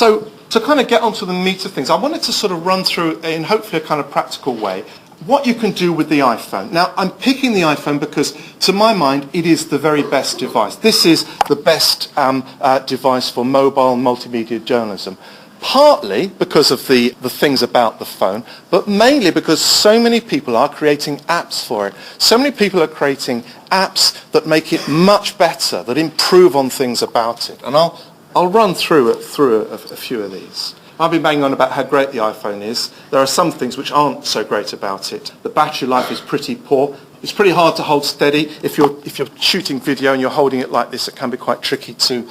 So to kind of get onto the meat of things, I wanted to sort of run through in hopefully a kind of practical way what you can do with the iPhone. Now, I'm picking the iPhone because, to my mind, it is the very best device. This is the best device for mobile multimedia journalism. Partly because of the things about the phone, but mainly because so many people are creating apps for it. So many people are creating apps that make it much better, that improve on things about it. And I'll run through a few of these. I've been banging on about how great the iPhone is. There are some things which aren't so great about it. The battery life is pretty poor. It's pretty hard to hold steady. If you're shooting video and you're holding it like this, it can be quite tricky to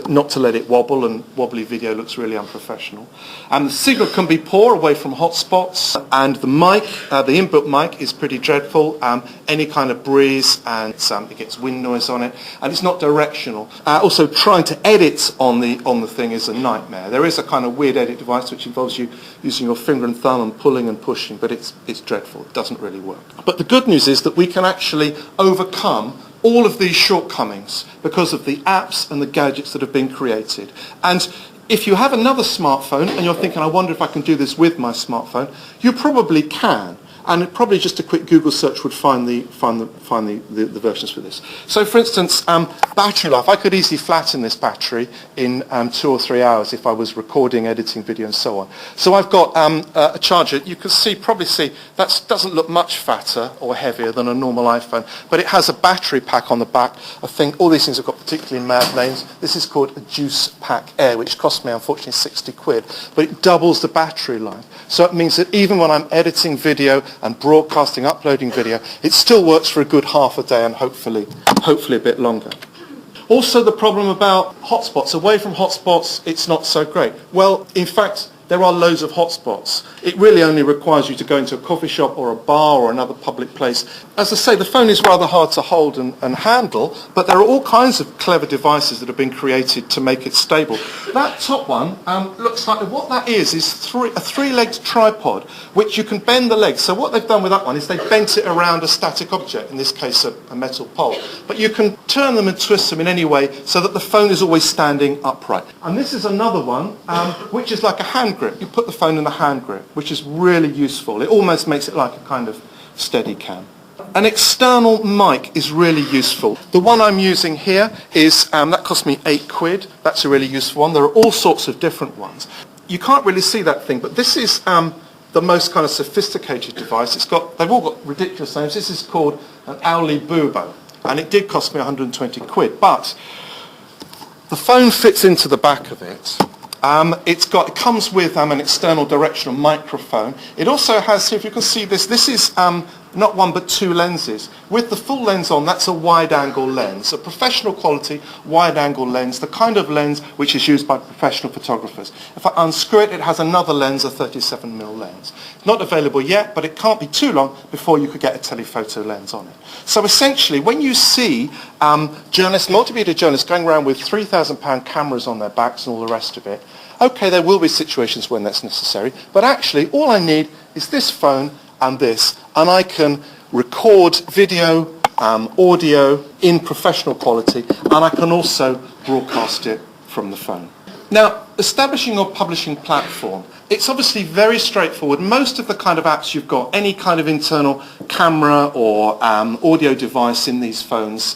not to let it wobble, and wobbly video looks really unprofessional. And the signal can be poor away from hotspots, and the mic, the inbuilt mic, is pretty dreadful. Any kind of breeze, and it gets wind noise on it, and it's not directional. Also, trying to edit on the thing is a nightmare. There is a kind of weird edit device which involves you using your finger and thumb and pulling and pushing, but it's dreadful. It doesn't really work. But the good news is that we can actually overcome all of these shortcomings because of the apps and the gadgets that have been created. And if you have another smartphone and you're thinking, I wonder if I can do this with my smartphone, you probably can. And probably just a quick Google search would find the versions for this. So, for instance, battery life. I could easily flatten this battery in 2 or 3 hours if I was recording, editing video, and so on. So I've got a charger. You can probably see that doesn't look much fatter or heavier than a normal iPhone, but it has a battery pack on the back. I think all these things have got particularly mad names. This is called a Juice Pack Air, which cost me unfortunately 60 quid, but it doubles the battery life. So it means that even when I'm editing video and broadcasting, uploading video, it still works for a good half a day and hopefully a bit longer. Also, the problem about hotspots. Away from hotspots, it's not so great. Well, in fact, there are loads of hotspots. It really only requires you to go into a coffee shop or a bar or another public place. As I say, the phone is rather hard to hold and handle, but there are all kinds of clever devices that have been created to make it stable. That top one looks like, what that is a three-legged tripod, which you can bend the legs. So what they've done with that one is they've bent it around a static object, in this case a metal pole. But you can turn them and twist them in any way so that the phone is always standing upright. And this is another one, which is like a hand grip. You put the phone in the hand grip, which is really useful. It almost makes it like a kind of steady cam. An external mic is really useful. The one I'm using here is, that cost me 8 quid. That's a really useful one. There are all sorts of different ones. You can't really see that thing, but this is the most kind of sophisticated device. They've all got ridiculous names. This is called an Owly Bubo, and it did cost me 120 quid. But the phone fits into the back of it. It comes with an external directional microphone. It also has, if you can see this is not one but 2 lenses. With the full lens on, that's a wide-angle lens, a professional quality wide-angle lens, the kind of lens which is used by professional photographers. If I unscrew it, it has another lens, a 37mm lens. Not available yet, but it can't be too long before you could get a telephoto lens on it. So essentially, when you see journalists, multimedia journalists going around with £3,000 cameras on their backs and all the rest of it, okay, there will be situations when that's necessary, but actually all I need is this phone and this, and I can record video, audio in professional quality, and I can also broadcast it from the phone. Now, establishing your publishing platform, it's obviously very straightforward. Most of the kind of apps you've got, any kind of internal camera or audio device in these phones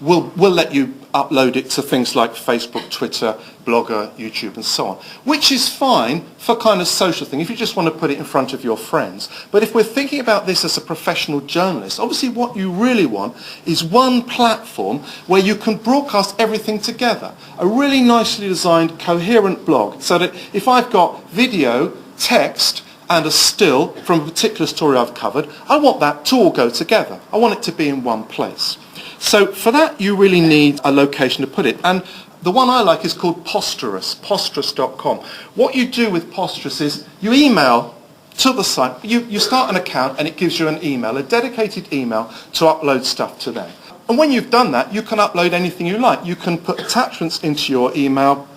will let you upload it to things like Facebook, Twitter, Blogger, YouTube, and so on, which is fine for kind of social thing if you just want to put it in front of your friends. But if we're thinking about this as a professional journalist, obviously what you really want is one platform where you can broadcast everything together. A really nicely designed, coherent blog, so that if I've got video, text, and a still from a particular story I've covered, I want that to all go together. I want it to be in one place. So for that, you really need a location to put it. And the one I like is called Posterous, posterous.com. What you do with Posterous is you email to the site, you start an account and it gives you an email, a dedicated email to upload stuff to them. And when you've done that, you can upload anything you like. You can put attachments into your email,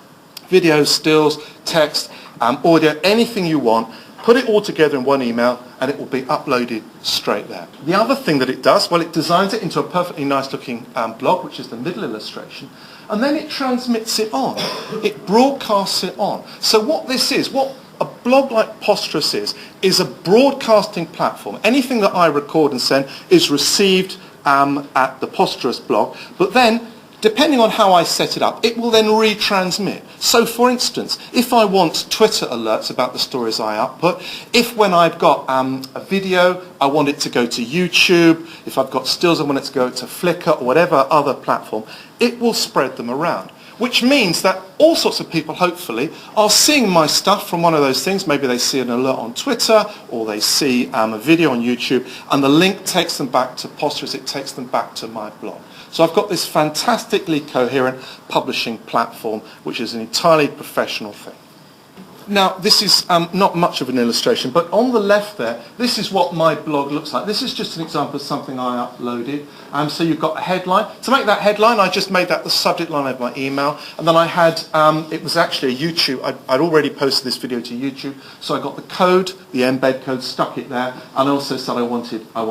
videos, stills, text, audio, anything you want. put it all together in one email, and it will be uploaded straight there. The other thing that it does, well, it designs it into a perfectly nice looking blog, which is the middle illustration, and then it transmits it on. It broadcasts it on. So what this is, what a blog like Posterous is a broadcasting platform. Anything that I record and send is received at the Posterous blog, but then, depending on how I set it up, it will then retransmit. So for instance, if I want Twitter alerts about the stories I upload, if when I've got a video, I want it to go to YouTube, if I've got stills, I want it to go to Flickr or whatever other platform, it will spread them around. Which means that all sorts of people, hopefully, are seeing my stuff from one of those things. Maybe they see an alert on Twitter, or they see a video on YouTube, and the link takes them back to Posterous, it takes them back to my blog. So I've got this fantastically coherent publishing platform, which is an entirely professional thing. Now, this is not much of an illustration, but on the left there, this is what my blog looks like. This is just an example of something I uploaded. So you've got a headline. To make that headline, I just made that the subject line of my email. And then I had, it was actually a YouTube, I'd already posted this video to YouTube. So I got the code, the embed code, stuck it there, and also said I wanted a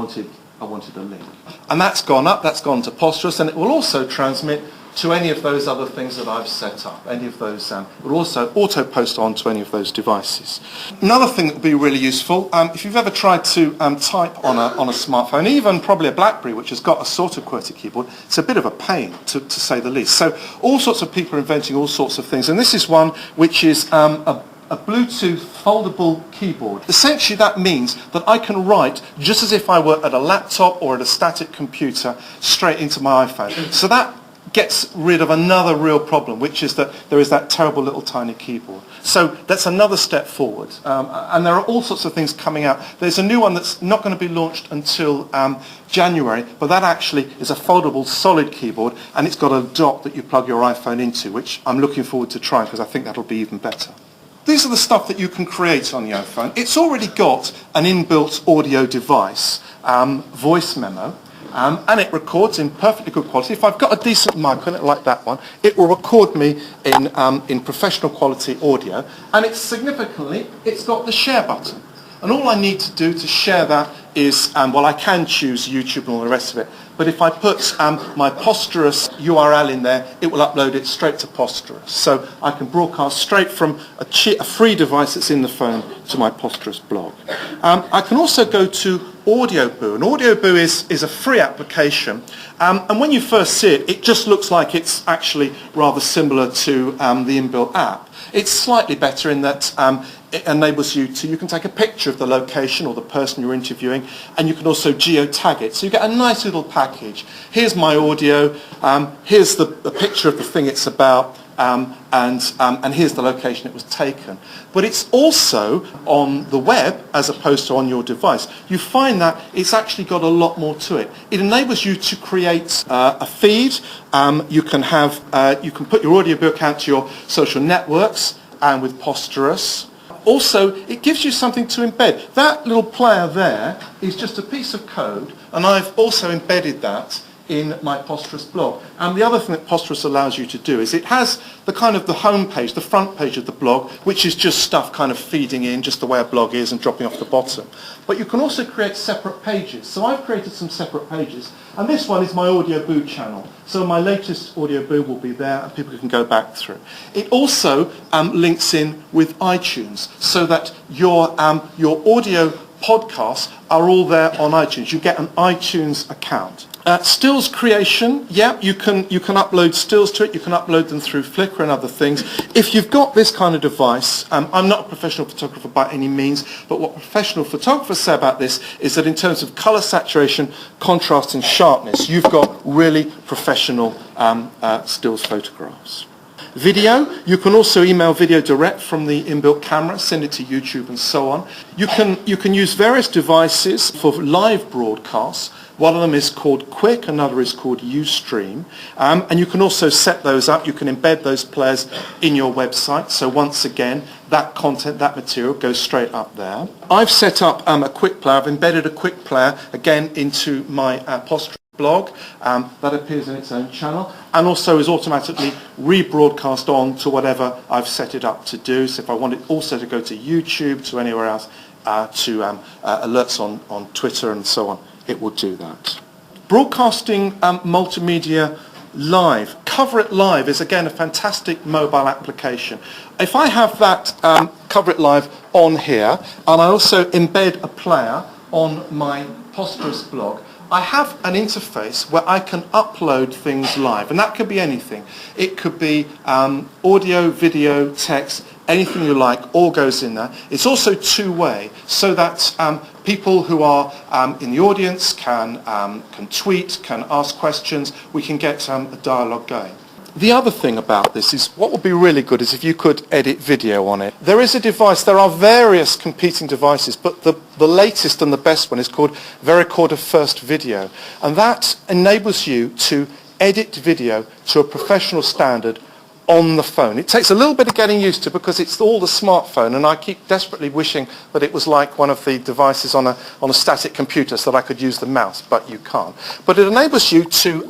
link. And that's gone up, that's gone to Posterous, and it will also transmit to any of those other things that I've set up. Any of those will also auto-post onto any of those devices. Another thing that would be really useful, if you've ever tried to type on a smartphone, even probably a BlackBerry, which has got a sort of QWERTY keyboard, it's a bit of a pain, to say the least. So all sorts of people are inventing all sorts of things, and this is one which is a Bluetooth foldable keyboard. Essentially that means that I can write just as if I were at a laptop or at a static computer straight into my iPhone. So that gets rid of another real problem, which is that there is that terrible little tiny keyboard. So that's another step forward. And there are all sorts of things coming out. There's a new one that's not going to be launched until January, but that actually is a foldable solid keyboard, and it's got a dock that you plug your iPhone into, which I'm looking forward to trying because I think that'll be even better. These are the stuff that you can create on the iPhone. It's already got an inbuilt audio device, voice memo, and it records in perfectly good quality. If I've got a decent mic on it like that one, it will record me in professional quality audio, and it's got the share button. And all I need to do to share that is, well, I can choose YouTube and all the rest of it, but if I put my Posterous URL in there, it will upload it straight to Posterous. So I can broadcast straight from a free device that's in the phone to my Posterous blog. I can also go to AudioBoo, and AudioBoo is a free application, and when you first see it, it just looks like it's actually rather similar to the inbuilt app. It's slightly better in that it enables you can take a picture of the location or the person you're interviewing, and you can also geotag it. So you get a nice little package. Here's my audio, here's the picture of the thing it's about, and here's the location it was taken. But it's also on the web as opposed to on your device. You find that it's actually got a lot more to it. It enables you to create a feed. You can put your AudioBoo account to your social networks and with Posterous. Also, it gives you something to embed. That little player there is just a piece of code, and I've also embedded that in my Posterous blog. And the other thing that Posterous allows you to do is it has the kind of the home page, the front page of the blog, which is just stuff kind of feeding in, just the way a blog is, and dropping off the bottom. But you can also create separate pages. So I've created some separate pages, and this one is my AudioBoo channel. So my latest AudioBoo will be there, and people can go back through. It also links in with iTunes, so that your audio podcasts are all there on iTunes. You get an iTunes account. Stills creation, yeah, you can upload stills to it, you can upload them through Flickr and other things. If you've got this kind of device, I'm not a professional photographer by any means, but what professional photographers say about this is that in terms of colour saturation, contrast and sharpness, you've got really professional stills photographs. Video, you can also email video direct from the inbuilt camera, send it to YouTube and so on. You can use various devices for live broadcasts. One of them is called Quick, another is called Ustream, and you can also set those up. You can embed those players in your website, so once again that content, that material goes straight up there. I've set up a Quick player, I've embedded a Quick player again into my Posterous blog that appears in its own channel and also is automatically rebroadcast on to whatever I've set it up to do. So if I want it also to go to YouTube, to anywhere else, to alerts on Twitter and so on, it will do that. Broadcasting multimedia live. Cover It Live is again a fantastic mobile application. If I have that Cover It Live on here and I also embed a player on my Phosphorus blog, I have an interface where I can upload things live, and that could be anything. It could be audio, video, text, anything you like, all goes in there. It's also two-way, so that people who are in the audience can tweet, can ask questions. We can get a dialogue going. The other thing about this is what would be really good is if you could edit video on it. There is a device, there are various competing devices, but the latest and the best one is called Vericorder First Video. And that enables you to edit video to a professional standard on the phone. It takes a little bit of getting used to because it's all the smartphone, and I keep desperately wishing that it was like one of the devices on a static computer so that I could use the mouse, but you can't. But it enables you to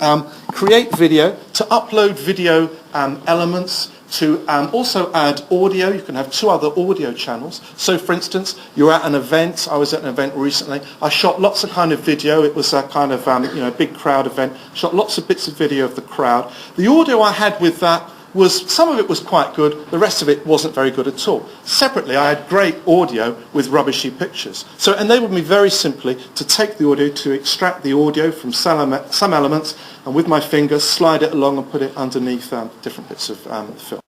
create video, to upload video elements, to also add audio. You can have 2 other audio channels. So for instance, you're at an event. I was at an event recently. I shot lots of kind of video. It was a kind of big crowd event. Shot lots of bits of video of the crowd. The audio I had with that was, some of it was quite good, the rest of it wasn't very good at all. Separately, I had great audio with rubbishy pictures. So it enabled me very simply to take the audio, to extract the audio from some elements, and with my finger slide it along and put it underneath different bits of film.